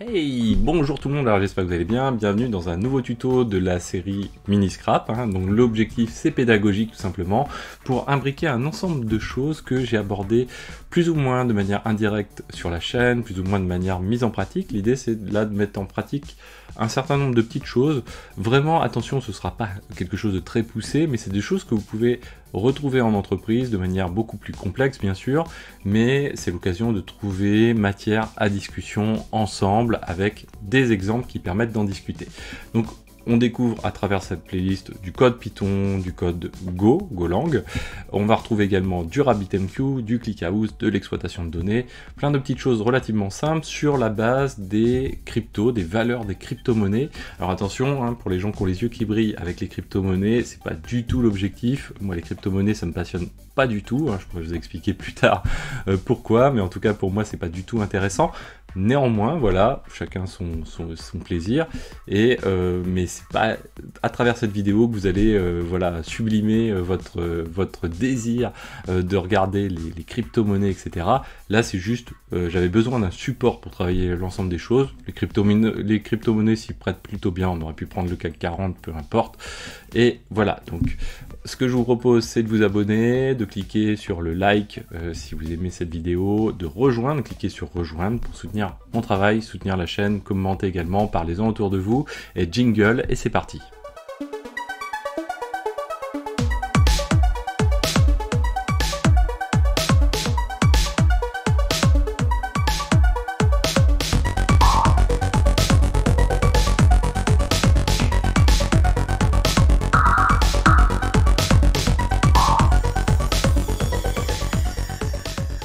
Hey, bonjour tout le monde, alors j'espère que vous allez bien, bienvenue dans un nouveau tuto de la série Mini Scrap, donc l'objectif c'est pédagogique tout simplement, pour imbriquer un ensemble de choses que j'ai abordées plus ou moins de manière indirecte sur la chaîne, plus ou moins de manière mise en pratique. L'idée c'est là de mettre en pratique un certain nombre de petites choses. Vraiment attention, ce sera pas quelque chose de très poussé, mais c'est des choses que vous pouvez retrouver en entreprise de manière beaucoup plus complexe bien sûr, mais c'est l'occasion de trouver matière à discussion ensemble avec des exemples qui permettent d'en discuter. Donc on découvre à travers cette playlist du code Python, du code Go, Golang. On va retrouver également du RabbitMQ, du ClickHouse, de l'exploitation de données, plein de petites choses relativement simples sur la base des cryptos, des valeurs des crypto-monnaies. Alors attention, pour les gens qui ont les yeux qui brillent avec les crypto-monnaies, c'est pas du tout l'objectif. Moi les crypto-monnaies ça me passionne pas du tout, je pourrais vous expliquer plus tard pourquoi, mais en tout cas pour moi c'est pas du tout intéressant. Néanmoins, voilà, chacun son plaisir, et mais c'est pas à travers cette vidéo que vous allez voilà, sublimer votre désir de regarder les crypto-monnaies, etc. Là, c'est juste, j'avais besoin d'un support pour travailler l'ensemble des choses. Les crypto-monnaies s'y prêtent plutôt bien, on aurait pu prendre le CAC 40, peu importe. Et voilà, donc ce que je vous propose, c'est de vous abonner, de cliquer sur le like si vous aimez cette vidéo, de rejoindre, cliquez sur rejoindre pour soutenir mon travail, soutenir la chaîne, commentez également, parlez-en autour de vous, et jingle, et c'est parti.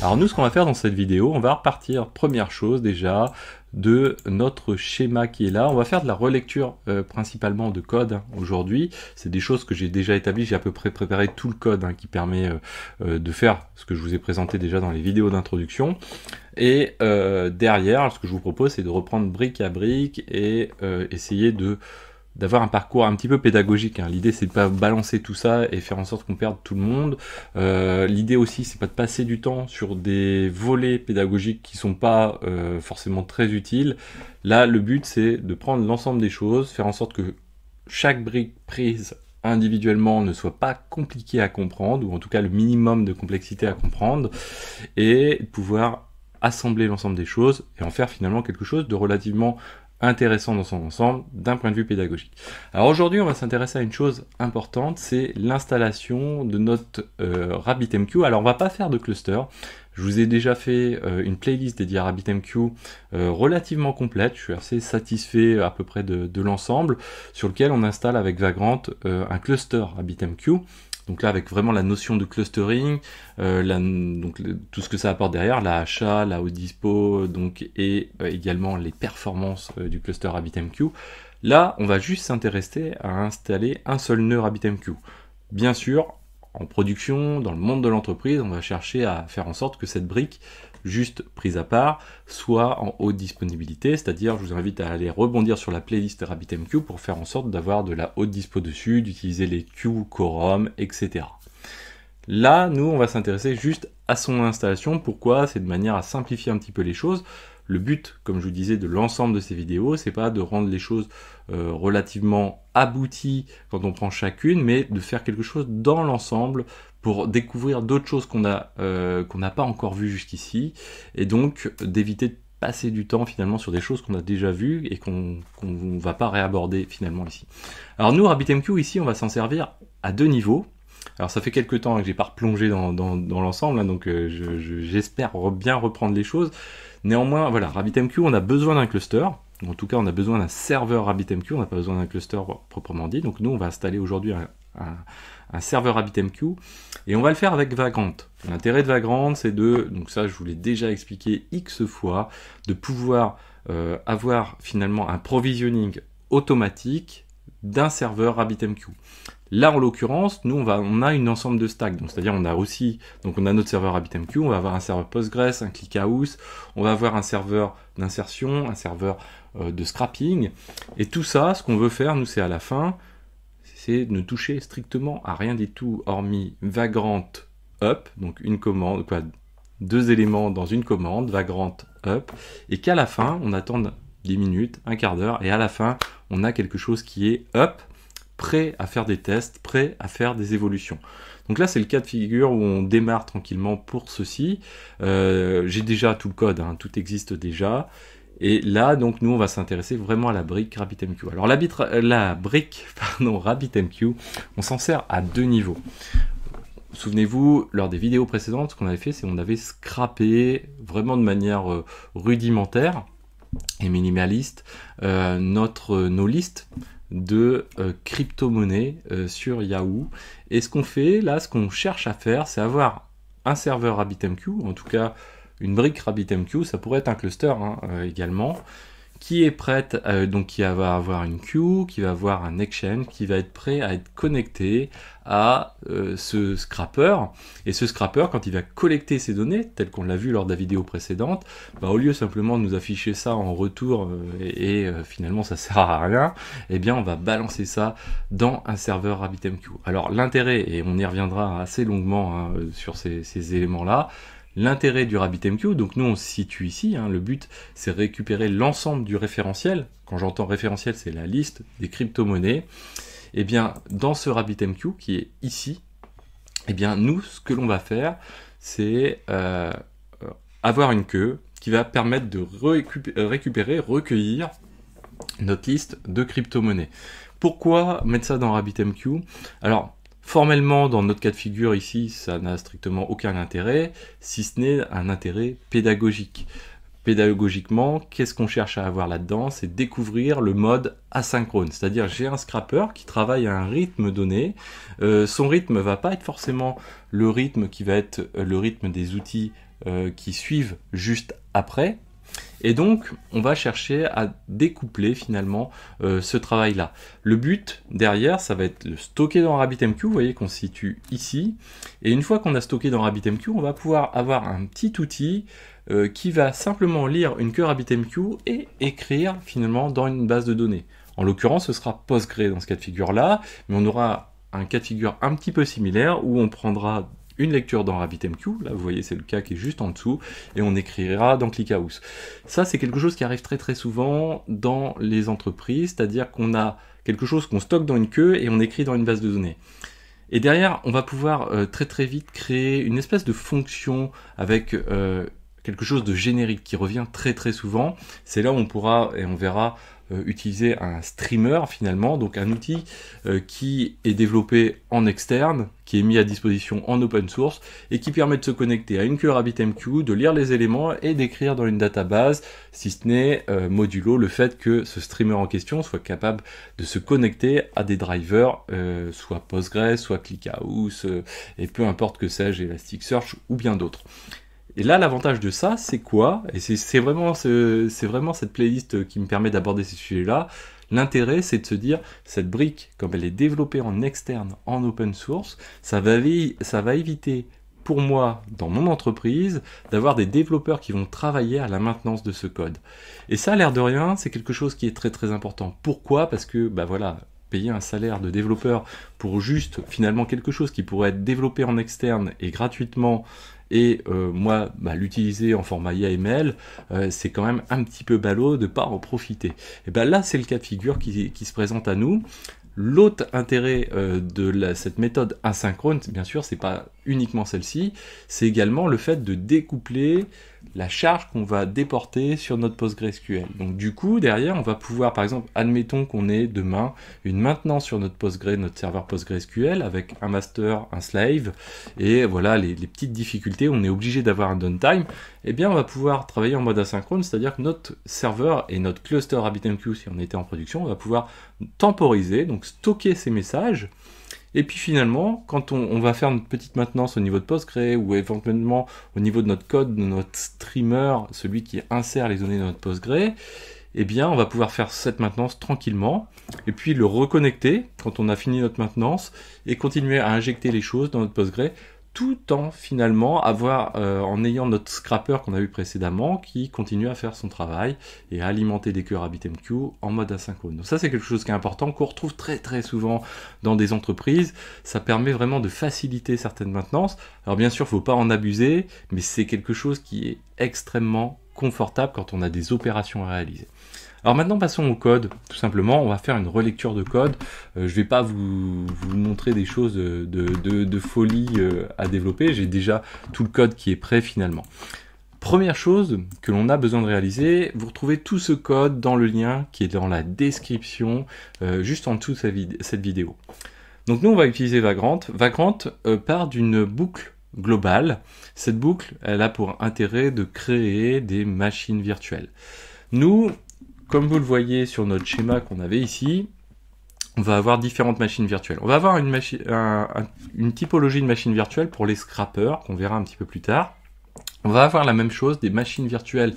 Alors nous, ce qu'on va faire dans cette vidéo, on va repartir, première chose déjà, de notre schéma qui est là. On va faire de la relecture principalement de code aujourd'hui. C'est des choses que j'ai déjà établies, j'ai à peu près préparé tout le code qui permet de faire ce que je vous ai présenté déjà dans les vidéos d'introduction. Et derrière, ce que je vous propose, c'est de reprendre brique à brique et essayer d'avoir un parcours un petit peu pédagogique. L'idée c'est de pas balancer tout ça et faire en sorte qu'on perde tout le monde. L'idée aussi c'est pas de passer du temps sur des volets pédagogiques qui sont pas forcément très utiles. Là le but c'est de prendre l'ensemble des choses, faire en sorte que chaque brique prise individuellement ne soit pas compliquée à comprendre, ou en tout cas le minimum de complexité à comprendre, et pouvoir assembler l'ensemble des choses et en faire finalement quelque chose de relativement intéressant dans son ensemble d'un point de vue pédagogique. Alors aujourd'hui on va s'intéresser à une chose importante, c'est l'installation de notre RabbitMQ. Alors on va pas faire de cluster, je vous ai déjà fait une playlist dédiée à RabbitMQ relativement complète, je suis assez satisfait à peu près de l'ensemble, sur lequel on installe avec Vagrant un cluster RabbitMQ. Donc là, avec vraiment la notion de clustering, donc tout ce que ça apporte derrière, la HA, la haute dispo, donc, et également les performances du cluster RabbitMQ. Là, on va juste s'intéresser à installer un seul nœud RabbitMQ. Bien sûr, en production, dans le monde de l'entreprise, on va chercher à faire en sorte que cette brique, juste prise à part, soit en haute disponibilité, c'est-à-dire je vous invite à aller rebondir sur la playlist RabbitMQ pour faire en sorte d'avoir de la haute dispo dessus, d'utiliser les queues, quorum, etc. Là, nous, on va s'intéresser juste à son installation. Pourquoi? C'est de manière à simplifier un petit peu les choses. Le but, comme je vous disais, de l'ensemble de ces vidéos, c'est pas de rendre les choses relativement abouties quand on prend chacune, mais de faire quelque chose dans l'ensemble pour découvrir d'autres choses qu'on n'a pas encore vues jusqu'ici, et donc d'éviter de passer du temps finalement sur des choses qu'on a déjà vues et qu'on ne va pas réaborder finalement ici. Alors nous, RabbitMQ, ici, on va s'en servir à deux niveaux. Alors ça fait quelques temps que j'ai pas replongé dans l'ensemble, donc j'espère bien reprendre les choses. Néanmoins, voilà, RabbitMQ, on a besoin d'un cluster. En tout cas, on a besoin d'un serveur RabbitMQ, on n'a pas besoin d'un cluster proprement dit. Donc nous, on va installer aujourd'hui un serveur RabbitMQ, et on va le faire avec Vagrant. L'intérêt de Vagrant, c'est donc ça je vous l'ai déjà expliqué X fois, de pouvoir avoir finalement un provisioning automatique d'un serveur RabbitMQ. Là, en l'occurrence, nous, on a une ensemble de stacks. Donc, c'est-à-dire, on a notre serveur RabbitMQ, on va avoir un serveur Postgres, un ClickHouse, on va avoir un serveur d'insertion, un serveur de scrapping. Et tout ça, ce qu'on veut faire, nous, c'est à la fin, c'est ne toucher strictement à rien du tout, hormis Vagrant up, donc une commande, deux éléments dans une commande, Vagrant up, et qu'à la fin, on attende 10 minutes, un quart d'heure, et à la fin, on a quelque chose qui est up, prêt à faire des tests, prêt à faire des évolutions. Donc là, c'est le cas de figure où on démarre tranquillement pour ceci. J'ai déjà tout le code, hein, tout existe déjà. Et là, donc, nous, on va s'intéresser vraiment à la brique RabbitMQ. Alors, la brique RabbitMQ, on s'en sert à deux niveaux. Souvenez-vous, lors des vidéos précédentes, ce qu'on avait fait, c'est qu'on avait scrappé vraiment de manière rudimentaire et minimaliste nos listes de crypto-monnaies sur Yahoo. Et ce qu'on fait, là, ce qu'on cherche à faire, c'est avoir un serveur RabbitMQ, en tout cas une brique RabbitMQ, ça pourrait être un cluster hein, également, qui est prête, donc qui va avoir une queue, qui va avoir un exchange, qui va être prêt à être connecté à ce scrapper. Et ce scrapper, quand il va collecter ces données, tel qu'on l'a vu lors de la vidéo précédente, bah, au lieu simplement de nous afficher ça en retour et finalement ça sert à rien, eh bien on va balancer ça dans un serveur RabbitMQ. Alors l'intérêt, et on y reviendra assez longuement hein, sur ces éléments-là, l'intérêt du RabbitMQ, donc nous on se situe ici, hein, le but c'est récupérer l'ensemble du référentiel. Quand j'entends référentiel, c'est la liste des crypto-monnaies. Et bien dans ce RabbitMQ qui est ici, et bien nous ce que l'on va faire, c'est avoir une queue qui va permettre de récupérer, recueillir notre liste de crypto-monnaies. Pourquoi mettre ça dans RabbitMQ? Alors, formellement, dans notre cas de figure ici, ça n'a strictement aucun intérêt, si ce n'est un intérêt pédagogique. Pédagogiquement, qu'est-ce qu'on cherche à avoir là-dedans? C'est découvrir le mode asynchrone. C'est-à-dire, j'ai un scrapper qui travaille à un rythme donné. Son rythme ne va pas être forcément le rythme qui va être le rythme des outils qui suivent juste après. Et donc, on va chercher à découpler finalement ce travail-là. Le but derrière, ça va être de stocker dans RabbitMQ. Vous voyez qu'on se situe ici. Et une fois qu'on a stocké dans RabbitMQ, on va pouvoir avoir un petit outil qui va simplement lire une queue RabbitMQ et écrire finalement dans une base de données. En l'occurrence, ce sera Postgre dans ce cas de figure-là, mais on aura un cas de figure un petit peu similaire où on prendra une lecture dans RabbitMQ, là vous voyez c'est le cas qui est juste en dessous, et on écrira dans ClickHouse. Ça c'est quelque chose qui arrive très très souvent dans les entreprises, c'est-à-dire qu'on a quelque chose qu'on stocke dans une queue et on écrit dans une base de données. Et derrière, on va pouvoir très très vite créer une espèce de fonction avec quelque chose de générique qui revient très très souvent. C'est là où on pourra, et on verra, utiliser un streamer finalement, donc un outil qui est développé en externe, qui est mis à disposition en open source et qui permet de se connecter à une queue RabbitMQ, de lire les éléments et d'écrire dans une database, si ce n'est modulo le fait que ce streamer en question soit capable de se connecter à des drivers, soit Postgres, soit ClickHouse, et peu importe que sais-je, Elasticsearch ou bien d'autres. Et là, l'avantage de ça, c'est quoi? Et c'est vraiment cette playlist qui me permet d'aborder ces sujets-là. L'intérêt, c'est de se dire, cette brique, comme elle est développée en externe, en open source, ça va éviter, pour moi, dans mon entreprise, d'avoir des développeurs qui vont travailler à la maintenance de ce code. Et ça, l'air de rien, c'est quelque chose qui est très très important. Pourquoi? Parce que, bah voilà, payer un salaire de développeur pour juste, finalement, quelque chose qui pourrait être développé en externe et gratuitement, et moi l'utiliser en format YAML, c'est quand même un petit peu ballot de ne pas en profiter. Et bien là c'est le cas de figure qui se présente à nous. L'autre intérêt cette méthode asynchrone, bien sûr, c'est pas uniquement celle-ci, c'est également le fait de découpler la charge qu'on va déporter sur notre PostgreSQL. Donc du coup, derrière, on va pouvoir, par exemple, admettons qu'on ait demain une maintenance sur notre notre serveur PostgreSQL avec un master, un slave, et voilà les petites difficultés, on est obligé d'avoir un downtime, eh bien on va pouvoir travailler en mode asynchrone, c'est-à-dire que notre serveur et notre cluster RabbitMQ, si on était en production, on va pouvoir temporiser, donc stocker ces messages. Et puis finalement, quand on va faire une petite maintenance au niveau de Postgre ou éventuellement au niveau de notre code, de notre streamer, celui qui insère les données dans notre Postgre, eh bien on va pouvoir faire cette maintenance tranquillement et puis le reconnecter quand on a fini notre maintenance et continuer à injecter les choses dans notre Postgre tout en finalement en ayant notre scrapper qu'on a vu précédemment qui continue à faire son travail et à alimenter des queues RabbitMQ en mode asynchrone. Donc ça c'est quelque chose qui est important, qu'on retrouve très très souvent dans des entreprises. Ça permet vraiment de faciliter certaines maintenances. Alors bien sûr, il ne faut pas en abuser, mais c'est quelque chose qui est extrêmement confortable quand on a des opérations à réaliser. Alors maintenant, passons au code. Tout simplement, on va faire une relecture de code. Je ne vais pas vous montrer des choses de folie à développer. J'ai déjà tout le code qui est prêt finalement. Première chose que l'on a besoin de réaliser, vous retrouvez tout ce code dans le lien qui est dans la description, juste en dessous de cette vidéo. Donc nous, on va utiliser Vagrant. Vagrant part d'une boucle globale. Cette boucle, elle a pour intérêt de créer des machines virtuelles. Nous, comme vous le voyez sur notre schéma qu'on avait ici, on va avoir différentes machines virtuelles. On va avoir une typologie de machines virtuelles pour les scrappers, qu'on verra un petit peu plus tard. On va avoir la même chose, des machines virtuelles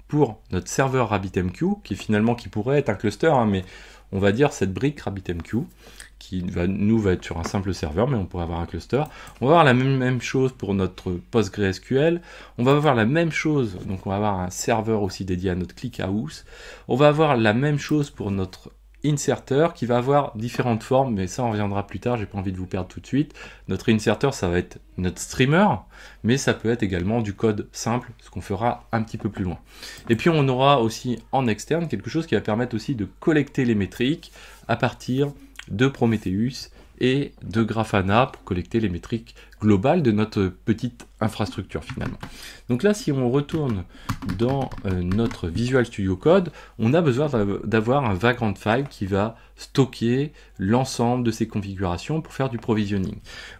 pour notre serveur RabbitMQ, qui pourrait être un cluster, hein, mais on va dire cette brique RabbitMQ, qui va être sur un simple serveur, mais on pourrait avoir un cluster. On va avoir la même chose pour notre PostgreSQL. On va avoir la même chose, donc on va avoir un serveur aussi dédié à notre ClickHouse. On va avoir la même chose pour notre inserter qui va avoir différentes formes, mais ça on reviendra plus tard, j'ai pas envie de vous perdre tout de suite. Notre inserter, ça va être notre streamer, mais ça peut être également du code simple, ce qu'on fera un petit peu plus loin. Et puis on aura aussi en externe quelque chose qui va permettre aussi de collecter les métriques à partir de Prometheus et de Grafana pour collecter les métriques globales de notre petite infrastructure finalement. Donc là, si on retourne dans notre Visual Studio Code, on a besoin d'avoir un Vagrant file qui va stocker l'ensemble de ces configurations pour faire du provisioning.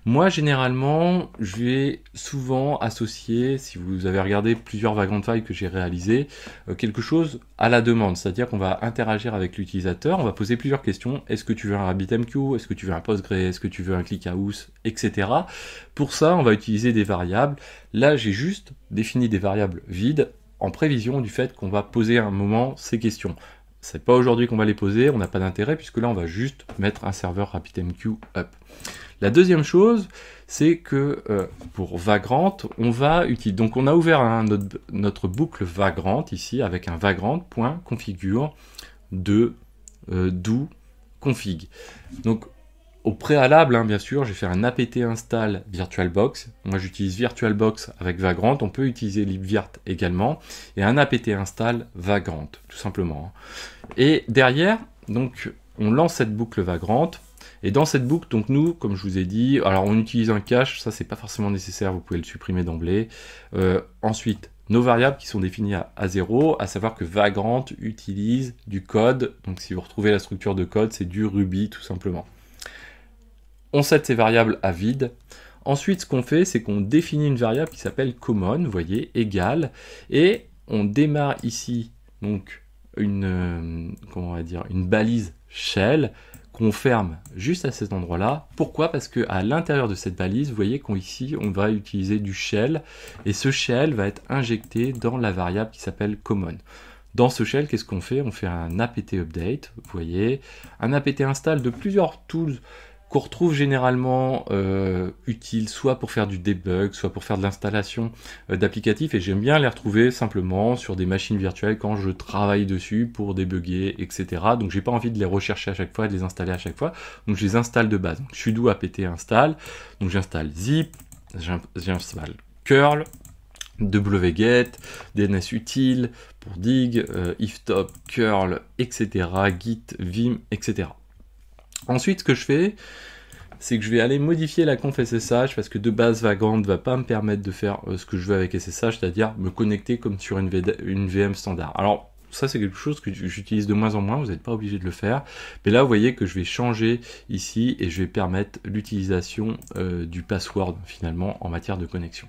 Moi, généralement, je vais souvent associer, si vous avez regardé plusieurs Vagrant files que j'ai réalisés, quelque chose à la demande, c'est-à-dire qu'on va interagir avec l'utilisateur, on va poser plusieurs questions. Est-ce que tu veux un RabbitMQ? Est-ce que tu veux un Postgre? Est-ce que tu veux un ClickHouse? Etc. Pour ça, on va utiliser des variables. Là, j'ai juste défini des variables vides en prévision du fait qu'on va poser à un moment ces questions. C'est pas aujourd'hui qu'on va les poser, on n'a pas d'intérêt puisque là, on va juste mettre un serveur RabbitMQ up. La deuxième chose, c'est que pour Vagrant, on va utiliser. Donc, on a ouvert notre boucle Vagrant ici avec un vagrant.configure de do config. Donc, au préalable, hein, bien sûr, j'ai fait un apt install VirtualBox. Moi, j'utilise VirtualBox avec Vagrant. On peut utiliser libvirt également. Et un apt install Vagrant, tout simplement. Et derrière, donc, on lance cette boucle Vagrant. Et dans cette boucle, donc nous, comme je vous ai dit, alors on utilise un cache. Ça, c'est pas forcément nécessaire. Vous pouvez le supprimer d'emblée. Ensuite, nos variables qui sont définies à 0, à savoir que Vagrant utilise du code. Donc, si vous retrouvez la structure de code, c'est du Ruby, tout simplement. On set ces variables à vide. Ensuite, ce qu'on fait, c'est qu'on définit une variable qui s'appelle common, vous voyez, égale, et on démarre ici donc comment on va dire, une balise shell qu'on ferme juste à cet endroit-là. Pourquoi? Parce que à l'intérieur de cette balise, vous voyez qu'ici, on va utiliser du shell, et ce shell va être injecté dans la variable qui s'appelle common. Dans ce shell, qu'est-ce qu'on fait? On fait un apt update, vous voyez, un apt install de plusieurs tools qu'on retrouve généralement utiles soit pour faire du debug, soit pour faire de l'installation d'applicatifs, et j'aime bien les retrouver simplement sur des machines virtuelles quand je travaille dessus pour débugger, etc. Donc j'ai pas envie de les rechercher à chaque fois, de les installer à chaque fois, donc je les installe de base. Donc, sudo apt install, donc j'installe zip, j'installe curl, wget, dnsutil pour dig, iftop, curl, etc., git, vim, etc. Ensuite, ce que je fais, c'est que je vais aller modifier la conf SSH parce que de base, Vagrant ne va pas me permettre de faire ce que je veux avec SSH, c'est-à-dire me connecter comme sur une VM standard. Alors, ça, c'est quelque chose que j'utilise de moins en moins, vous n'êtes pas obligé de le faire. Mais là, vous voyez que je vais changer ici et je vais permettre l'utilisation du password, finalement, en matière de connexion.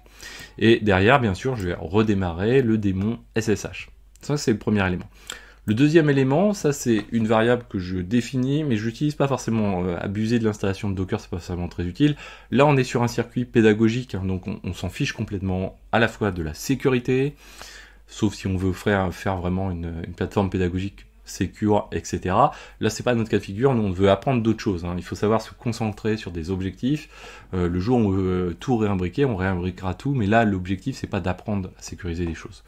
Et derrière, bien sûr, je vais redémarrer le démon SSH. Ça, c'est le premier élément. Le deuxième élément, ça c'est une variable que je définis, mais je n'utilise pas forcément. Abuser de l'installation de Docker, c'est pas forcément très utile. Là, on est sur un circuit pédagogique, hein, donc on s'en fiche complètement à la fois de la sécurité, sauf si on veut faire vraiment une plateforme pédagogique secure, etc. Là, c'est pas notre cas de figure, nous on veut apprendre d'autres choses. Hein. Il faut savoir se concentrer sur des objectifs. Le jour où on veut tout réimbriquer, on réimbriquera tout, mais là, l'objectif, c'est pas d'apprendre à sécuriser les choses.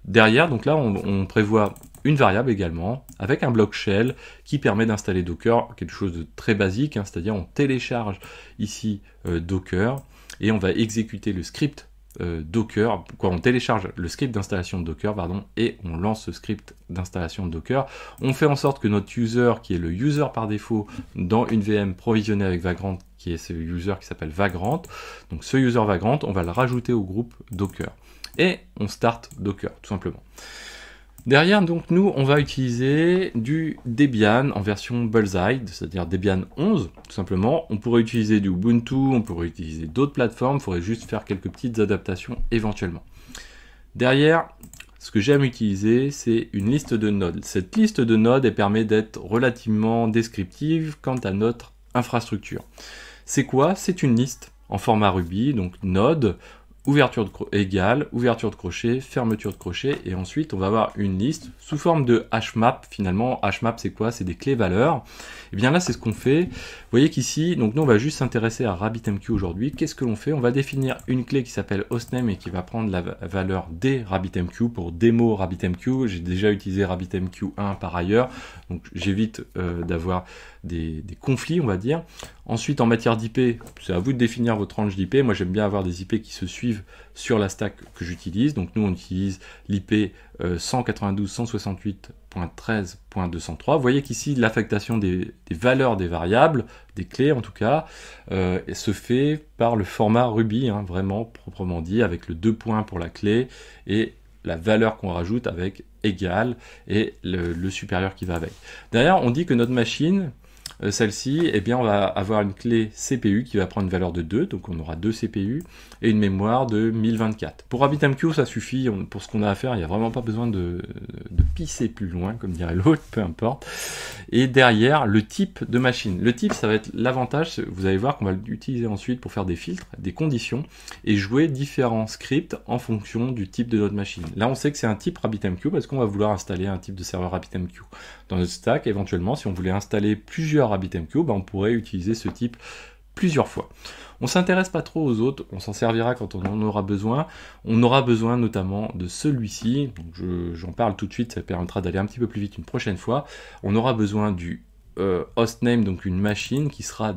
Derrière, donc là, on prévoit une variable également, avec un bloc shell qui permet d'installer Docker, quelque chose de très basique, hein, c'est-à-dire on télécharge ici Docker, et on va exécuter le script Docker, quoi, on télécharge le script d'installation de Docker, pardon, et on lance ce script d'installation de Docker. On fait en sorte que notre user, qui est le user par défaut dans une VM provisionnée avec Vagrant, qui est ce user qui s'appelle Vagrant, donc ce user Vagrant, on va le rajouter au groupe Docker. Et on start Docker, tout simplement. Derrière, donc, nous, on va utiliser du Debian en version Bullseye, c'est-à-dire Debian 11, tout simplement. On pourrait utiliser du Ubuntu, on pourrait utiliser d'autres plateformes, il faudrait juste faire quelques petites adaptations éventuellement. Derrière, ce que j'aime utiliser, c'est une liste de nodes. Cette liste de nodes, elle permet d'être relativement descriptive quant à notre infrastructure. C'est quoi? C'est une liste en format Ruby, donc node, ouverture de égale, ouverture de crochet, fermeture de crochet, et ensuite on va avoir une liste sous forme de hashmap. Finalement, hashmap c'est quoi? C'est des clés valeurs. Et bien là c'est ce qu'on fait. Vous voyez qu'ici, donc nous on va juste s'intéresser à RabbitMQ aujourd'hui. Qu'est-ce que l'on fait? On va définir une clé qui s'appelle hostname et qui va prendre la valeur des RabbitMQ pour démo RabbitMQ. J'ai déjà utilisé RabbitMQ 1 par ailleurs, donc j'évite d'avoir des conflits, on va dire. Ensuite, en matière d'IP, c'est à vous de définir votre range d'IP. Moi, j'aime bien avoir des IP qui se suivent sur la stack que j'utilise. Donc, nous, on utilise l'IP 192.168.13.203. Vous voyez qu'ici, l'affectation des valeurs des variables, des clés en tout cas, se fait par le format Ruby, hein, vraiment proprement dit, avec le 2 points pour la clé et la valeur qu'on rajoute avec égal et le supérieur qui va avec. Derrière, on dit que notre machine, celle-ci, eh bien, on va avoir une clé CPU qui va prendre une valeur de 2, donc on aura 2 CPU, et une mémoire de 1024. Pour RabbitMQ, ça suffit, pour ce qu'on a à faire, il n'y a vraiment pas besoin de pisser plus loin, comme dirait l'autre, peu importe. Et derrière, le type de machine. Le type, ça va être l'avantage, vous allez voir qu'on va l'utiliser ensuite pour faire des filtres, des conditions, et jouer différents scripts en fonction du type de notre machine. Là, on sait que c'est un type RabbitMQ, parce qu'on va vouloir installer un type de serveur RabbitMQ dans notre stack. Éventuellement, si on voulait installer plusieurs RabbitMQ, on pourrait utiliser ce type plusieurs fois. On s'intéresse pas trop aux autres, on s'en servira quand on en aura besoin. On aura besoin notamment de celui-ci, j'en parle tout de suite, ça permettra d'aller un petit peu plus vite une prochaine fois. On aura besoin du hostname, donc une machine qui sera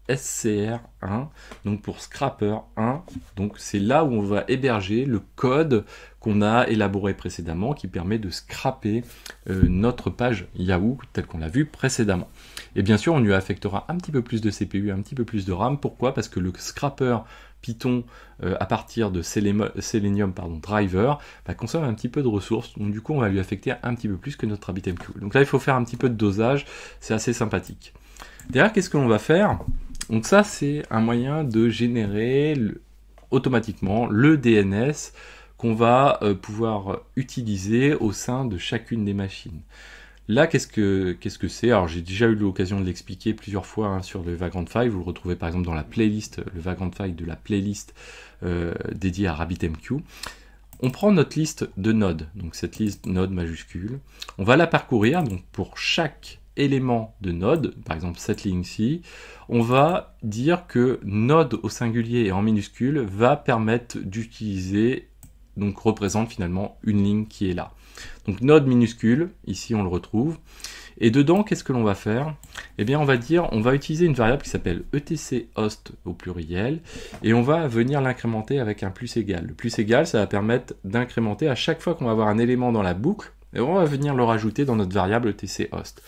SCR1, donc pour Scrapper 1, donc c'est là où on va héberger le code qu'on a élaboré précédemment qui permet de scraper notre page Yahoo telle qu'on l'a vu précédemment. Et bien sûr on lui affectera un petit peu plus de CPU, un petit peu plus de RAM. Pourquoi? Parce que le scrapper Python à partir de Selenium driver consomme un petit peu de ressources, donc du coup on va lui affecter un petit peu plus que notre RabbitMQ. Donc là il faut faire un petit peu de dosage, c'est assez sympathique. Derrière, qu'est-ce que l'on va faire? Donc ça, c'est un moyen de générer automatiquement le DNS qu'on va pouvoir utiliser au sein de chacune des machines. Là, qu'est-ce que c'est? Alors, j'ai déjà eu l'occasion de l'expliquer plusieurs fois hein, sur le Vagrant File. Vous le retrouvez par exemple dans la playlist, le Vagrant File de la playlist dédiée à RabbitMQ. On prend notre liste de nodes, donc cette liste node majuscule. On va la parcourir, donc pour chaque élément de node, par exemple cette ligne-ci, on va dire que node au singulier et en minuscule va permettre d'utiliser, donc représente finalement une ligne qui est là. Donc node minuscule, ici on le retrouve, et dedans qu'est-ce que l'on va faire? Eh bien on va dire, on va utiliser une variable qui s'appelle etchost au pluriel, et on va venir l'incrémenter avec un plus égal. Le plus égal, ça va permettre d'incrémenter à chaque fois qu'on va avoir un élément dans la boucle, et on va venir le rajouter dans notre variable etchost.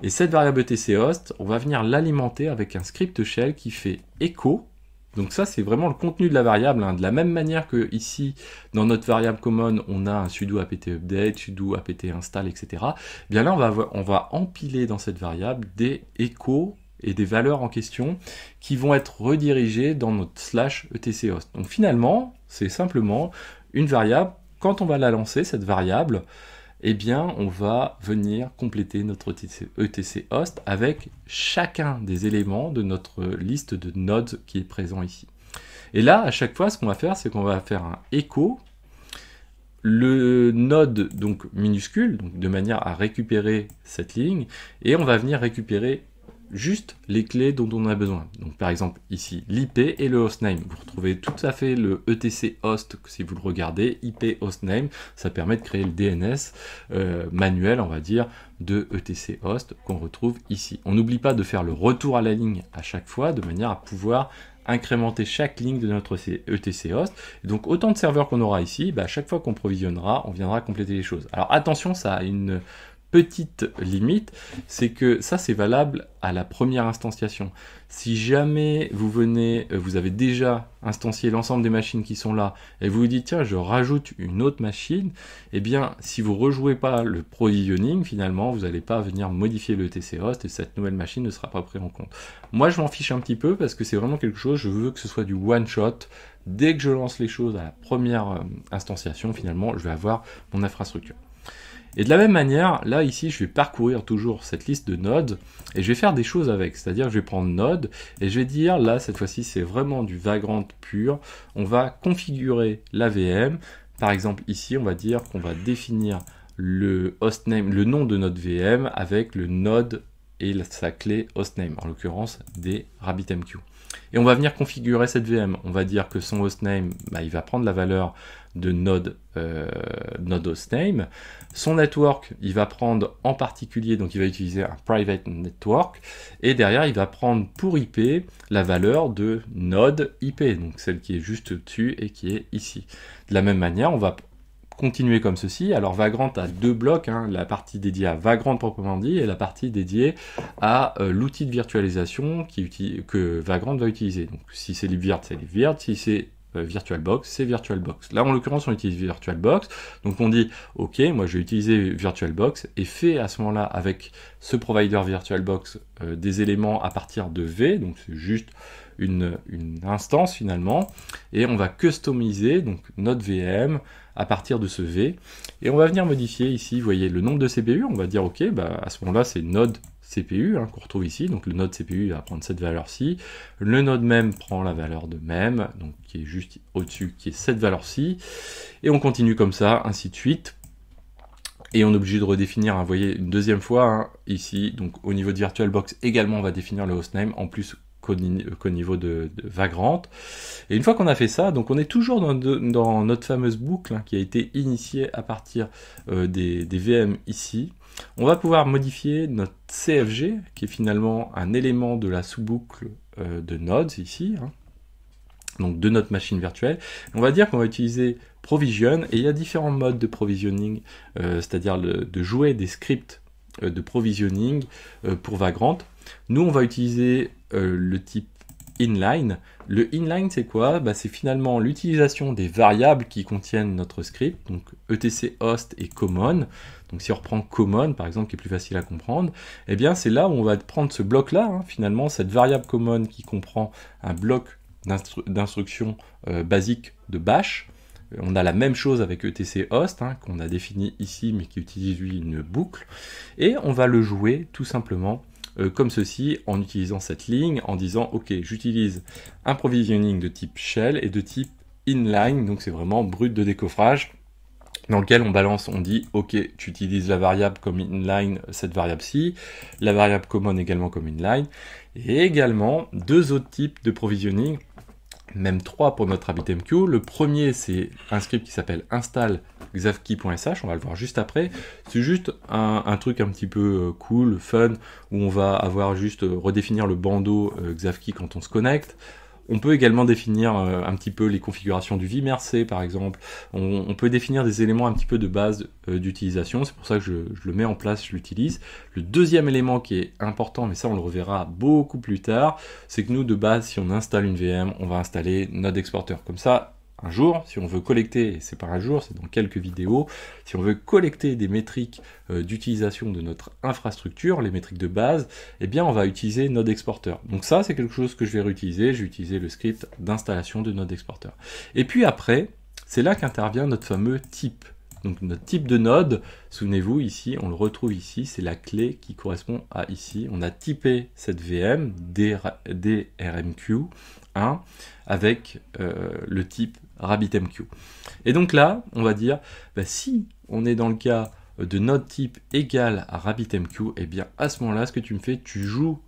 Et cette variable etchost, on va venir l'alimenter avec un script shell qui fait echo. Donc ça, c'est vraiment le contenu de la variable. Hein. De la même manière que ici, dans notre variable common, on a un sudo apt update, sudo apt install, etc. Bien là, on va empiler dans cette variable des échos et des valeurs en question qui vont être redirigées dans notre slash etchost. Donc finalement, c'est simplement une variable. Quand on va la lancer, cette variable, eh bien, on va venir compléter notre etchost avec chacun des éléments de notre liste de nodes qui est présent ici. Et là, à chaque fois, ce qu'on va faire, c'est qu'on va faire un echo, le node donc minuscule, donc de manière à récupérer cette ligne, et on va venir récupérer juste les clés dont on a besoin. Donc par exemple ici l'IP et le hostname. Vous retrouvez tout à fait le etchost si vous le regardez, IP hostname, ça permet de créer le DNS manuel, on va dire, de etchost qu'on retrouve ici. On n'oublie pas de faire le retour à la ligne à chaque fois de manière à pouvoir incrémenter chaque ligne de notre ETC host. Et donc autant de serveurs qu'on aura ici, à chaque fois qu'on provisionnera, on viendra compléter les choses. Alors attention, ça a une petite limite, c'est que ça c'est valable à la première instanciation. Si jamais vous avez déjà instancié l'ensemble des machines qui sont là, et vous vous dites tiens je rajoute une autre machine, eh bien si vous rejouez pas le provisioning, finalement vous n'allez pas venir modifier le TC host et cette nouvelle machine ne sera pas prise en compte. Moi je m'en fiche un petit peu parce que c'est vraiment quelque chose, je veux que ce soit du one shot. Dès que je lance les choses à la première instanciation, finalement je vais avoir mon infrastructure. Et de la même manière, là ici je vais parcourir toujours cette liste de nodes et je vais faire des choses avec, c'est-à-dire que je vais prendre node et je vais dire là cette fois-ci c'est vraiment du Vagrant pur, on va configurer la VM, par exemple ici on va dire qu'on va définir le hostname, le nom de notre VM avec le node et sa clé hostname, en l'occurrence des RabbitMQ. Et on va venir configurer cette VM, on va dire que son hostname, il va prendre la valeur de node hostname. Son network, il va prendre en particulier, donc il va utiliser un private network, et derrière il va prendre pour IP la valeur de node IP, donc celle qui est juste au-dessus et qui est ici. De la même manière, on va continuer comme ceci. Alors Vagrant a deux blocs, la partie dédiée à Vagrant proprement dit et la partie dédiée à l'outil de virtualisation que Vagrant va utiliser. Donc si c'est libvirt, c'est libvirt, si c'est VirtualBox, c'est VirtualBox. Là en l'occurrence on utilise VirtualBox, donc on dit ok, moi je vais utiliser VirtualBox et fait à ce moment-là avec ce provider VirtualBox des éléments à partir de V, donc c'est juste une instance finalement, et on va customiser donc notre VM à partir de ce V, et on va venir modifier ici, vous voyez le nombre de CPU, on va dire ok, à ce moment-là c'est node CPU qu'on retrouve ici, donc le node CPU va prendre cette valeur-ci, le node même prend la valeur de même, donc qui est juste au-dessus, qui est cette valeur-ci, et on continue comme ça, ainsi de suite, et on est obligé de redéfinir, vous voyez, une deuxième fois, ici, donc au niveau de VirtualBox également on va définir le hostname, en plus qu'au niveau de Vagrant. Et une fois qu'on a fait ça, donc on est toujours dans notre fameuse boucle qui a été initiée à partir des VM ici. On va pouvoir modifier notre CFG, qui est finalement un élément de la sous-boucle de nodes ici, donc de notre machine virtuelle. On va dire qu'on va utiliser provision, et il y a différents modes de provisioning, c'est-à-dire de jouer des scripts de provisioning pour Vagrant. Nous, on va utiliser le type inline. Le inline, c'est quoi? C'est finalement l'utilisation des variables qui contiennent notre script, donc etc host et common. Donc si on reprend common, par exemple, qui est plus facile à comprendre, eh bien c'est là où on va prendre ce bloc-là, finalement, cette variable common qui comprend un bloc d'instructions basiques de bash. On a la même chose avec etc host, qu'on a défini ici, mais qui utilise lui une boucle, et on va le jouer tout simplement comme ceci, en utilisant cette ligne, en disant ok, j'utilise un provisioning de type shell et de type inline, donc c'est vraiment brut de décoffrage, dans lequel on balance, on dit ok, tu utilises la variable comme inline, cette variable-ci, la variable common également comme inline, et également deux autres types de provisioning, même trois pour notre RabbitMQ. Le premier, c'est un script qui s'appelle install xavki.sh, on va le voir juste après. C'est juste un truc un petit peu cool, fun, où on va avoir juste redéfinir le bandeau Xavki quand on se connecte. On peut également définir un petit peu les configurations du vMRC par exemple. On peut définir des éléments un petit peu de base d'utilisation, c'est pour ça que je le mets en place, je l'utilise. Le deuxième élément qui est important, mais ça on le reverra beaucoup plus tard, c'est que nous de base, si on installe une VM, on va installer Node Exporter. Comme ça, un jour, si on veut collecter, et c'est pas un jour, c'est dans quelques vidéos, si on veut collecter des métriques d'utilisation de notre infrastructure, les métriques de base, eh bien on va utiliser Node Exporter. Donc ça, c'est quelque chose que je vais réutiliser, je vais utiliser le script d'installation de Node Exporter. Et puis après, c'est là qu'intervient notre fameux type. Donc notre type de node, souvenez-vous ici, on le retrouve ici, c'est la clé qui correspond à ici. On a typé cette VM DRMQ1 avec le type RabbitMQ. Et donc là, on va dire, si on est dans le cas de node type égal à RabbitMQ, et bien à ce moment-là, ce que tu me fais, tu joues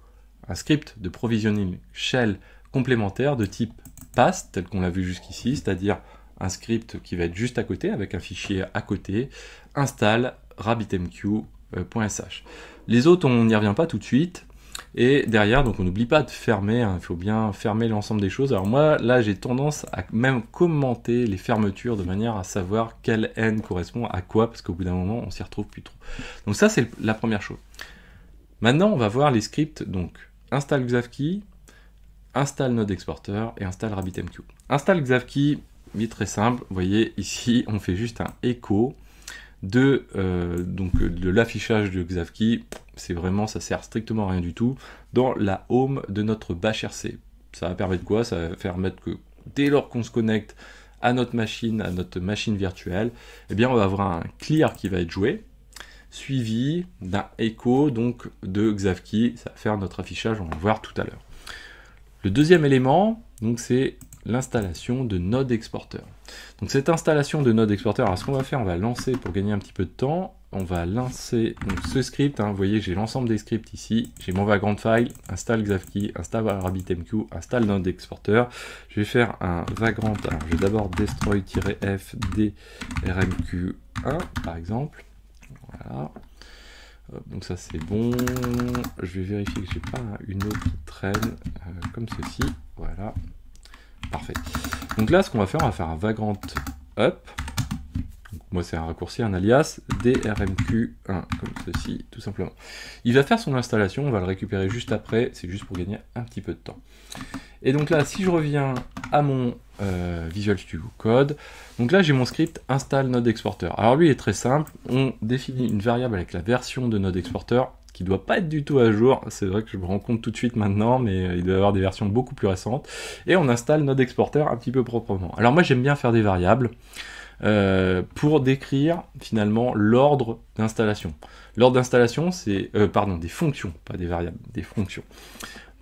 un script de provisioning shell complémentaire de type pass, tel qu'on l'a vu jusqu'ici, c'est-à-dire un script qui va être juste à côté, avec un fichier à côté, install RabbitMQ.sh. Les autres, on n'y revient pas tout de suite. Et derrière, donc on n'oublie pas de fermer, hein, il faut bien fermer l'ensemble des choses. Alors moi, là, j'ai tendance à même commenter les fermetures de manière à savoir quelle N correspond à quoi, parce qu'au bout d'un moment, on s'y retrouve plus trop. Donc ça, c'est la première chose. Maintenant, on va voir les scripts, donc install Xavkey, install Node Exporter et install RabbitMQ. Install Xavkey, il est très simple, vous voyez ici, on fait juste un écho de l'affichage de Xavkey. C'est vraiment, ça sert strictement à rien du tout dans la home de notre bash RC. Ça va permettre quoi? Ça va permettre que dès lors qu'on se connecte à notre machine virtuelle, eh bien on va avoir un clear qui va être joué, suivi d'un écho donc de Xavkey. Ça va faire notre affichage, on va le voir tout à l'heure. Le deuxième élément, donc c'est l'installation de Node Exporter. Donc cette installation de Node Exporter, alors ce qu'on va faire, on va lancer pour gagner un petit peu de temps, on va lancer donc, ce script, hein, vous voyez j'ai l'ensemble des scripts ici, j'ai mon vagrant file, install Xavkey, install RabbitMQ, install Node Exporter, je vais faire un vagrant, alors je vais d'abord destroy-f drmq1 par exemple, voilà. Donc ça c'est bon, je vais vérifier que j'ai pas une autre qui traîne comme ceci, voilà, parfait. Donc là ce qu'on va faire, on va faire un vagrant up, donc, moi c'est un raccourci, un alias, drmq1, comme ceci, tout simplement. Il va faire son installation, on va le récupérer juste après, c'est juste pour gagner un petit peu de temps. Et donc là, si je reviens à mon Visual Studio Code, donc là j'ai mon script install Node Exporter. Alors lui il est très simple, on définit une variable avec la version de Node Exporter qui doit pas être du tout à jour, c'est vrai que je me rends compte tout de suite maintenant, mais il doit y avoir des versions beaucoup plus récentes, et on installe Node Exporter un petit peu proprement. Alors moi j'aime bien faire des variables pour décrire finalement l'ordre d'installation. L'ordre d'installation c'est, des fonctions, pas des variables, des fonctions.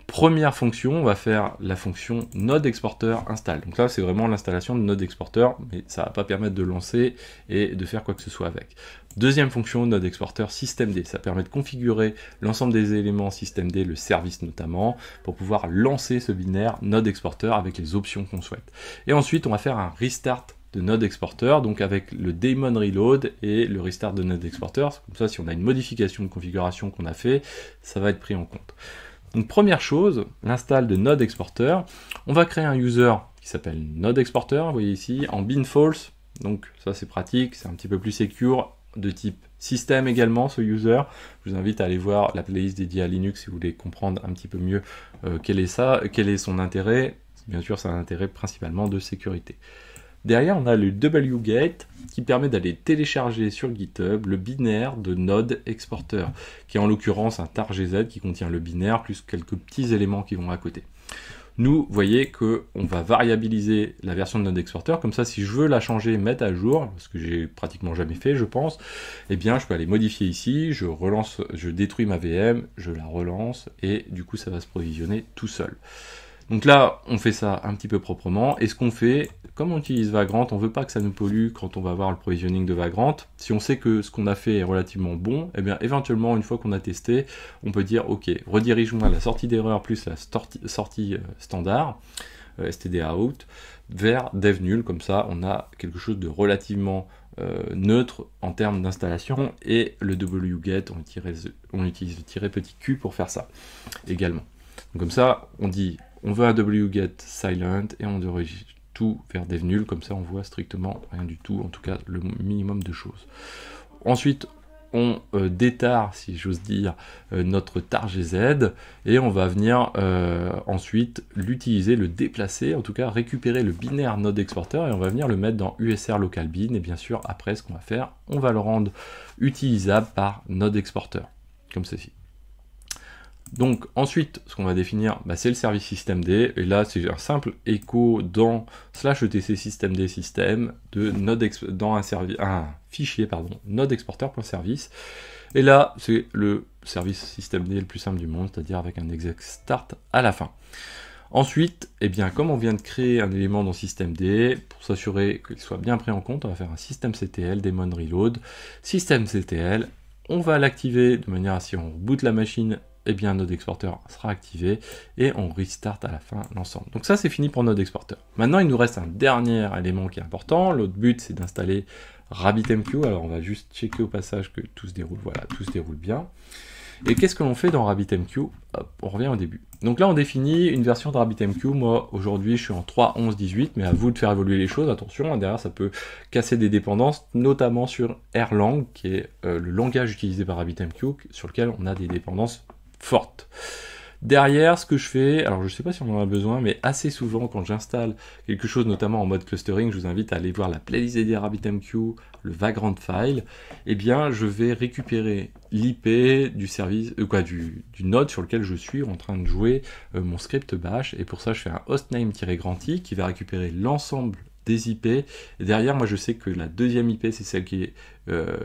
Première fonction, on va faire la fonction Node Exporter install. Donc là, c'est vraiment l'installation de Node Exporter, mais ça va pas permettre de lancer et de faire quoi que ce soit avec. Deuxième fonction, Node Exporter systemd. Ça permet de configurer l'ensemble des éléments systemd, le service notamment, pour pouvoir lancer ce binaire Node Exporter avec les options qu'on souhaite. Et ensuite, on va faire un restart de Node Exporter, donc avec le daemon reload et le restart de Node Exporter. Comme ça, si on a une modification de configuration qu'on a fait, ça va être pris en compte. Donc première chose, l'install de Node Exporter, on va créer un user qui s'appelle Node Exporter, vous voyez ici, en bin false, donc ça c'est pratique, c'est un petit peu plus secure, de type système également ce user. Je vous invite à aller voir la playlist dédiée à Linux si vous voulez comprendre un petit peu mieux quel est son intérêt. Bien sûr, c'est un intérêt principalement de sécurité. Derrière, on a le wget qui permet d'aller télécharger sur GitHub le binaire de Node Exporter, qui est en l'occurrence un tar.gz qui contient le binaire plus quelques petits éléments qui vont à côté. Nous, vous voyez qu'on va variabiliser la version de Node Exporter, comme ça si je veux la changer et mettre à jour, ce que j'ai pratiquement jamais fait je pense, eh bien je peux aller modifier ici, je relance, je détruis ma VM, je la relance, et du coup ça va se provisionner tout seul. Donc là, on fait ça un petit peu proprement, et ce qu'on fait, comme on utilise Vagrant, on ne veut pas que ça nous pollue quand on va voir le provisioning de Vagrant. Si on sait que ce qu'on a fait est relativement bon, eh bien éventuellement, une fois qu'on a testé, on peut dire, ok, redirige-moi la sortie d'erreur plus la sortie standard, std_out, vers dev nul, comme ça on a quelque chose de relativement neutre en termes d'installation, et le wget, on utilise le petit q pour faire ça également. Donc comme ça, on dit, on veut un wget silent et on dirige tout vers dev nul, comme ça on voit strictement rien du tout, en tout cas le minimum de choses. Ensuite, on détare, si j'ose dire, notre tar.gz et on va venir ensuite l'utiliser, le déplacer, en tout cas récupérer le binaire Node Exporter et on va venir le mettre dans usr local bin et bien sûr après ce qu'on va faire, on va le rendre utilisable par Node Exporter, comme ceci. Donc ensuite, ce qu'on va définir, c'est le service systemd, et là c'est un simple écho dans /etc systemd system de dans un fichier Node Exporter.service, et là c'est le service systemd le plus simple du monde, c'est-à-dire avec un exec start à la fin. Ensuite, comme on vient de créer un élément dans systemd, pour s'assurer qu'il soit bien pris en compte, on va faire un systemctl daemon reload, systemctl, on va l'activer de manière à si on reboot la machine, Node Exporter sera activé et on restart à la fin l'ensemble. Donc ça c'est fini pour Node Exporter. Maintenant il nous reste un dernier élément qui est important. L'autre but c'est d'installer RabbitMQ. Alors on va juste checker au passage que tout se déroule, voilà, tout se déroule bien. Et qu'est-ce que l'on fait dans RabbitMQ? Hop, on revient au début. Donc là, on définit une version de RabbitMQ. Moi, aujourd'hui, je suis en 3.11.18, mais à vous de faire évoluer les choses. Attention, hein, derrière, ça peut casser des dépendances, notamment sur Erlang, qui est le langage utilisé par RabbitMQ, sur lequel on a des dépendances fortes. Derrière, ce que je fais, alors je ne sais pas si on en a besoin, mais assez souvent quand j'installe quelque chose, notamment en mode clustering, je vous invite à aller voir la playlist dédiée à RabbitMQ, le Vagrant File, eh bien je vais récupérer l'IP du service, du node sur lequel je suis en train de jouer mon script bash, et pour ça je fais un hostname-i qui va récupérer l'ensemble des IP, et derrière moi je sais que la deuxième IP c'est celle qui est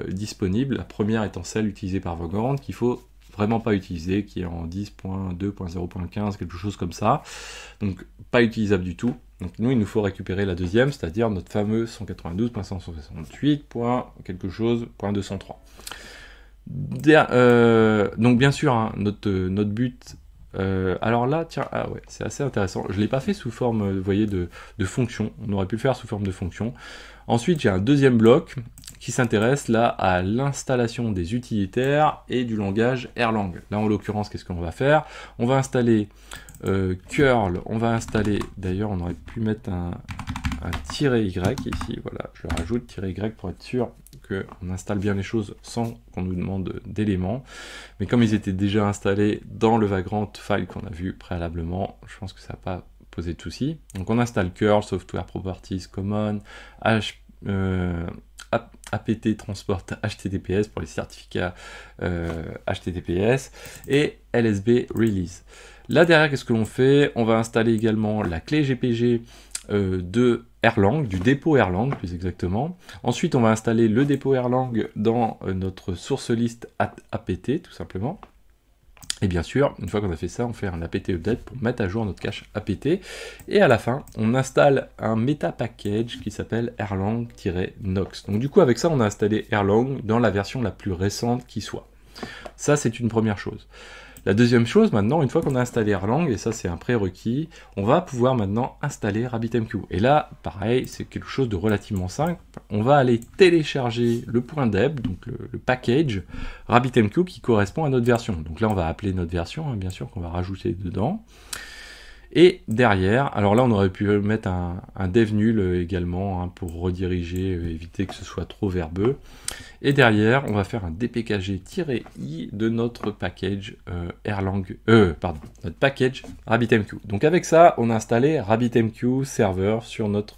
disponible, la première étant celle utilisée par Vagrant, qu'il faut vraiment pas utilisé, qui est en 10.2.0.15, quelque chose comme ça, donc pas utilisable du tout. Donc nous, il nous faut récupérer la deuxième, c'est-à-dire notre fameux 192.168. quelque chose, .203. Donc bien sûr, hein, notre but, alors là, tiens, ah ouais, c'est assez intéressant, je ne l'ai pas fait sous forme, vous voyez, de fonction, on aurait pu le faire sous forme de fonction. Ensuite, j'ai un deuxième bloc qui s'intéresse là à l'installation des utilitaires et du langage Erlang. Là, en l'occurrence, qu'est-ce qu'on va faire? On va installer curl, on va installer, d'ailleurs, on aurait pu mettre un -y ici, voilà, je le rajoute, -y pour être sûr qu'on installe bien les choses sans qu'on nous demande d'éléments. Mais comme ils étaient déjà installés dans le Vagrant file qu'on a vu préalablement, je pense que ça n'a pas posé de soucis. Donc on installe curl, software properties common, apt transport HTTPS pour les certificats HTTPS et LSB release. Là derrière, qu'est-ce que l'on fait? On va installer également la clé GPG de Erlang, du dépôt Erlang plus exactement. Ensuite, on va installer le dépôt Erlang dans notre source list apt tout simplement. Et bien sûr, une fois qu'on a fait ça, on fait un apt update pour mettre à jour notre cache apt. Et à la fin, on installe un meta package qui s'appelle Erlang-Nox. Donc du coup, avec ça, on a installé Erlang dans la version la plus récente qui soit. Ça, c'est une première chose. La deuxième chose, maintenant, une fois qu'on a installé Erlang, et ça c'est un prérequis, on va pouvoir maintenant installer RabbitMQ. Et là, pareil, c'est quelque chose de relativement simple. On va aller télécharger le .deb, donc le package RabbitMQ qui correspond à notre version. Donc là, on va appeler notre version, hein, bien sûr, qu'on va rajouter dedans. Et derrière, alors là on aurait pu mettre un dev nul également, hein, pour rediriger, éviter que ce soit trop verbeux. Et derrière, on va faire un dpkg-i de notre package notre package RabbitMQ. Donc avec ça, on a installé RabbitMQ server sur notre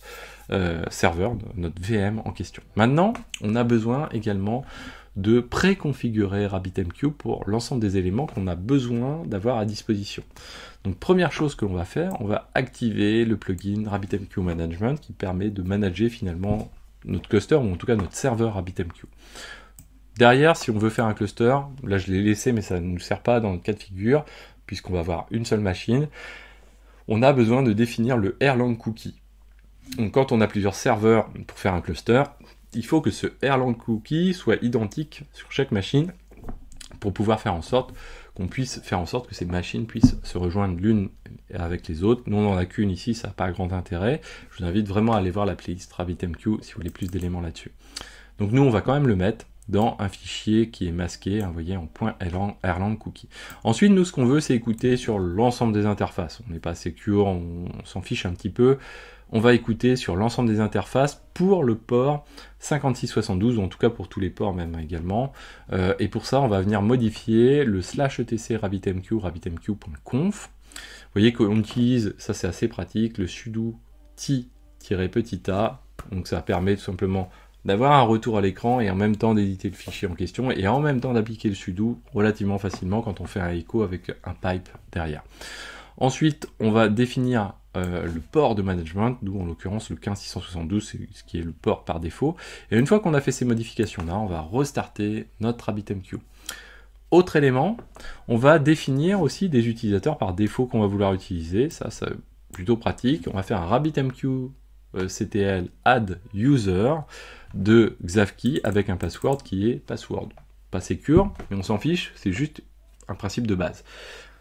serveur, notre VM en question. Maintenant, on a besoin également de préconfigurer RabbitMQ pour l'ensemble des éléments qu'on a besoin d'avoir à disposition. Donc première chose que l'on va faire, on va activer le plugin RabbitMQ Management qui permet de manager finalement notre cluster, ou en tout cas notre serveur RabbitMQ. Derrière, si on veut faire un cluster, là je l'ai laissé mais ça ne nous sert pas dans notre cas de figure, puisqu'on va avoir une seule machine, on a besoin de définir le Erlang cookie. Donc quand on a plusieurs serveurs pour faire un cluster, il faut que ce Erlang cookie soit identique sur chaque machine pour pouvoir faire en sorte qu'on puisse faire en sorte que ces machines puissent se rejoindre l'une avec les autres. Nous, on n'en a qu'une ici, ça n'a pas grand intérêt. Je vous invite vraiment à aller voir la playlist RabbitMQ si vous voulez plus d'éléments là-dessus. Donc nous, on va quand même le mettre dans un fichier qui est masqué, hein, vous voyez, en .erlang cookie. Ensuite, nous, ce qu'on veut, c'est écouter sur l'ensemble des interfaces. On n'est pas secure, on s'en fiche un petit peu. On va écouter sur l'ensemble des interfaces pour le port 5672, ou en tout cas pour tous les ports même également. Et pour ça, on va venir modifier le /etc RabbitMQ, rabbitmq.conf. Vous voyez qu'on utilise, ça c'est assez pratique, le sudo ti-a. Donc ça permet tout simplement d'avoir un retour à l'écran et en même temps d'éditer le fichier en question et en même temps d'appliquer le sudo relativement facilement quand on fait un echo avec un pipe derrière. Ensuite, on va définir le port de management, d'où en l'occurrence le 15672, c'est ce qui est le port par défaut. Et une fois qu'on a fait ces modifications-là, on va restarter notre RabbitMQ. Autre élément, on va définir aussi des utilisateurs par défaut qu'on va vouloir utiliser. Ça c'est plutôt pratique. On va faire un RabbitMQ ctl add user de Xavki avec un password qui est password. Pas secure, mais on s'en fiche, c'est juste un principe de base.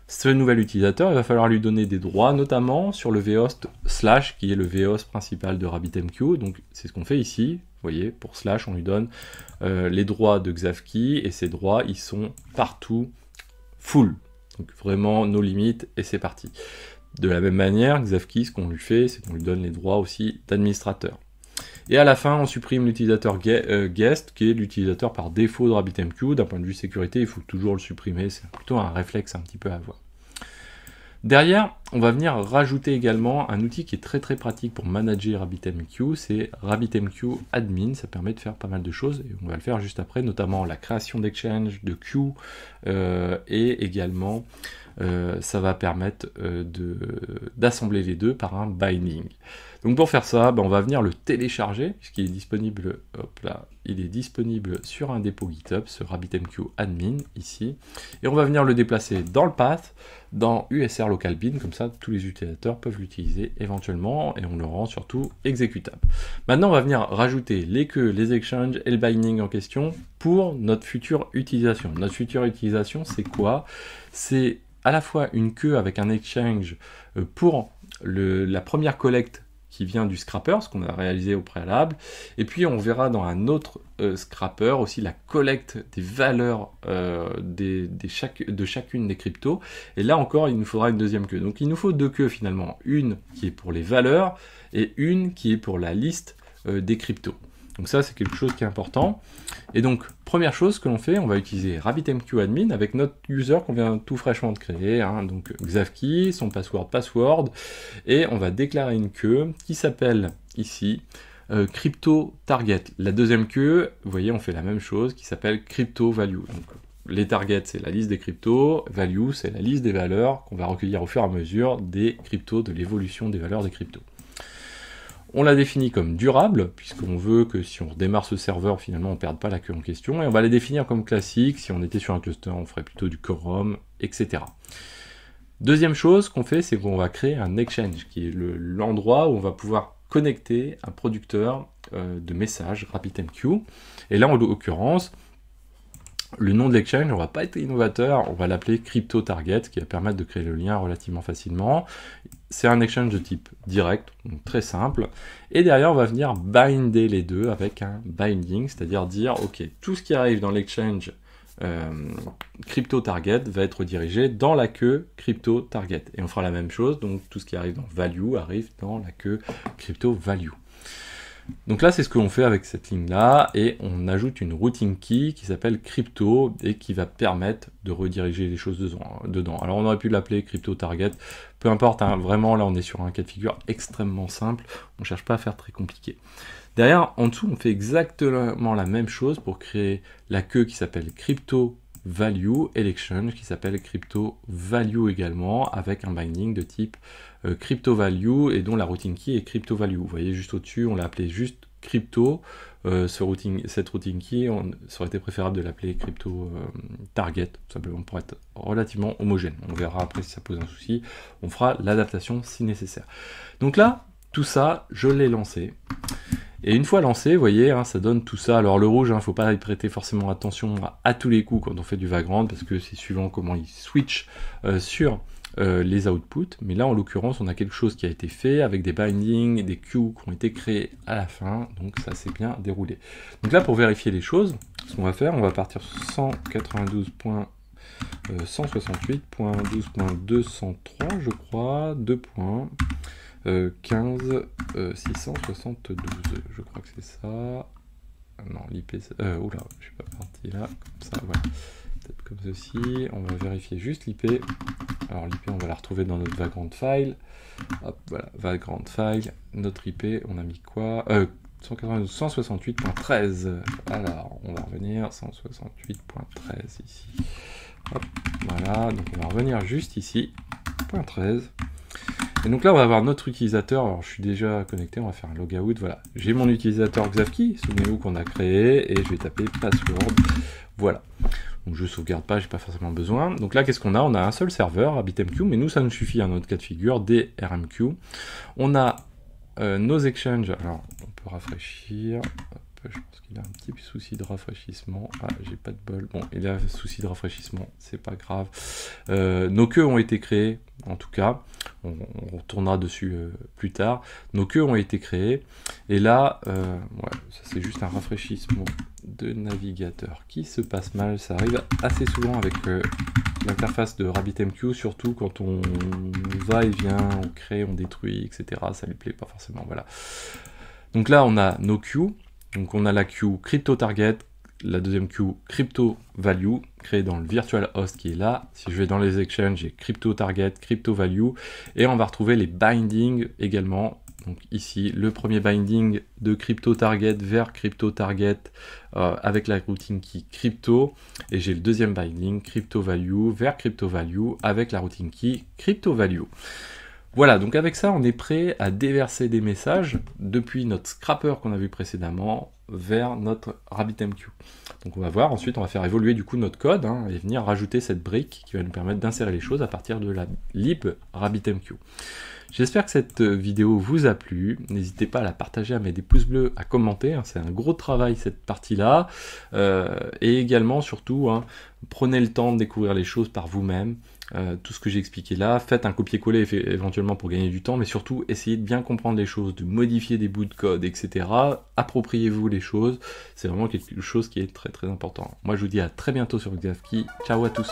Ce nouvel utilisateur, il va falloir lui donner des droits, notamment sur le vhost / qui est le vhost principal de RabbitMQ. Donc c'est ce qu'on fait ici. Vous voyez, pour / on lui donne les droits de Xavki, et ces droits, ils sont partout full. Donc vraiment nos limites et c'est parti. De la même manière, Xavki, ce qu'on lui fait, c'est qu'on lui donne les droits aussi d'administrateur. Et à la fin, on supprime l'utilisateur guest, qui est l'utilisateur par défaut de RabbitMQ. D'un point de vue sécurité, il faut toujours le supprimer, c'est plutôt un réflexe un petit peu à avoir. Derrière, on va venir rajouter également un outil qui est très très pratique pour manager RabbitMQ, c'est RabbitMQ Admin. Ça permet de faire pas mal de choses et on va le faire juste après, notamment la création d'exchange, de queue et également ça va permettre d'assembler les deux par un binding. Donc pour faire ça, on va venir le télécharger puisqu'il est disponible, hop là, il est disponible sur un dépôt GitHub, ce RabbitMQ Admin ici, et on va venir le déplacer dans le path, dans USR Local Bin, comme ça tous les utilisateurs peuvent l'utiliser éventuellement et on le rend surtout exécutable. Maintenant on va venir rajouter les queues, les exchanges et le binding en question pour notre future utilisation. Notre future utilisation c'est quoi? C'est à la fois une queue avec un exchange pour la première collecte qui vient du scrapper, ce qu'on a réalisé au préalable, et puis on verra dans un autre scrapper aussi la collecte des valeurs de chacune des cryptos, et là encore il nous faudra une deuxième queue. Donc il nous faut deux queues finalement, une qui est pour les valeurs, et une qui est pour la liste des cryptos. Donc ça c'est quelque chose qui est important. Et donc première chose que l'on fait, on va utiliser RabbitMQ Admin avec notre user qu'on vient tout fraîchement de créer, donc Xavki, son password, et on va déclarer une queue qui s'appelle ici Crypto Target. La deuxième queue, vous voyez, on fait la même chose qui s'appelle Crypto Value. Donc, les targets, c'est la liste des cryptos, value, c'est la liste des valeurs qu'on va recueillir au fur et à mesure des cryptos, de l'évolution des valeurs des cryptos. On l'a défini comme durable, puisqu'on veut que si on redémarre ce serveur, finalement, on ne perde pas la queue en question. Et on va les définir comme classique. Si on était sur un cluster, on ferait plutôt du quorum, etc. Deuxième chose qu'on fait, c'est qu'on va créer un exchange, qui est l'endroit où on va pouvoir connecter un producteur de messages RabbitMQ. Et là, en l'occurrence, le nom de l'exchange, on va pas être innovateur, on va l'appeler Crypto Target, qui va permettre de créer le lien relativement facilement. C'est un exchange de type direct, donc très simple. Et derrière, on va venir binder les deux avec un binding, c'est-à-dire dire, ok, tout ce qui arrive dans l'exchange Crypto Target va être dirigé dans la queue Crypto Target. Et on fera la même chose, donc tout ce qui arrive dans Value arrive dans la queue Crypto Value. Donc là, c'est ce qu'on fait avec cette ligne-là, et on ajoute une routing key qui s'appelle crypto et qui va permettre de rediriger les choses dedans. Alors on aurait pu l'appeler crypto target, peu importe, vraiment là on est sur un cas de figure extrêmement simple, on ne cherche pas à faire très compliqué. Derrière, en dessous, on fait exactement la même chose pour créer la queue qui s'appelle crypto value et l'exchange qui s'appelle crypto value également avec un binding de type crypto value et dont la routing key est crypto value. Vous voyez juste au-dessus, on l'a appelé juste crypto. Cette routing key, ça aurait été préférable de l'appeler crypto target, tout simplement pour être relativement homogène. On verra après si ça pose un souci. On fera l'adaptation si nécessaire. Donc là, tout ça, je l'ai lancé. Et une fois lancé, vous voyez, ça donne tout ça. Alors le rouge, il ne faut pas y prêter forcément attention à tous les coups quand on fait du Vagrant, parce que c'est suivant comment il switch sur les outputs. Mais là, en l'occurrence, on a quelque chose qui a été fait avec des bindings et des queues qui ont été créés à la fin. Donc ça s'est bien déroulé. Donc là, pour vérifier les choses, ce qu'on va faire, on va partir sur 192.168.12.203, je crois, 2 points. 15 672, je crois que c'est ça. Non, l'IP, oula, je suis pas parti là, comme ça, voilà. Peut-être comme ceci, on va vérifier juste l'IP. Alors l'IP, on va la retrouver dans notre Vagrant file. Hop, voilà, Vagrant file, notre IP, on a mis quoi 168.13. Alors, on va revenir 168.13 ici. Hop, voilà, donc on va revenir juste ici, .13. Et donc là, on va avoir notre utilisateur. Alors, je suis déjà connecté, on va faire un logout. Voilà, j'ai mon utilisateur Xavki, souvenez-vous qu'on a créé, et je vais taper password. Voilà. Donc, je sauvegarde pas, j'ai pas forcément besoin. Donc là, qu'est-ce qu'on a? On a un seul serveur, RabbitMQ, mais nous, ça nous suffit à notre cas de figure, des RMQ. On a nos exchanges. Alors, on peut rafraîchir. Hop, je pense qu'il a un petit souci de rafraîchissement. Ah, j'ai pas de bol. Bon, il a un souci de rafraîchissement, c'est pas grave. Nos queues ont été créées, en tout cas. On retournera dessus plus tard. Nos queues ont été créées. Et là, ouais, ça c'est juste un rafraîchissement de navigateur qui se passe mal. Ça arrive assez souvent avec l'interface de RabbitMQ, surtout quand on va et vient, on crée, on détruit, etc. Ça lui plaît pas forcément, voilà. Donc là, on a nos queues. Donc on a la queue Crypto Target, la deuxième queue Crypto Value, créée dans le virtual host qui est là. Si je vais dans les exchanges, j'ai Crypto Target, Crypto Value, et on va retrouver les bindings également. Donc ici, le premier binding de Crypto Target vers Crypto Target avec la routing key Crypto, et j'ai le deuxième binding Crypto Value vers Crypto Value avec la routing key Crypto Value. Voilà, donc avec ça, on est prêt à déverser des messages depuis notre scrapper qu'on a vu précédemment vers notre RabbitMQ. Donc on va voir, ensuite on va faire évoluer du coup notre code et venir rajouter cette brique qui va nous permettre d'insérer les choses à partir de la lib RabbitMQ. J'espère que cette vidéo vous a plu, n'hésitez pas à la partager, à mettre des pouces bleus, à commenter, c'est un gros travail cette partie-là, et également surtout, prenez le temps de découvrir les choses par vous-même, tout ce que j'ai expliqué là, faites un copier-coller éventuellement pour gagner du temps, mais surtout essayez de bien comprendre les choses, de modifier des bouts de code, etc. Appropriez-vous les choses, c'est vraiment quelque chose qui est très très important. Moi je vous dis à très bientôt sur Xavki, ciao à tous.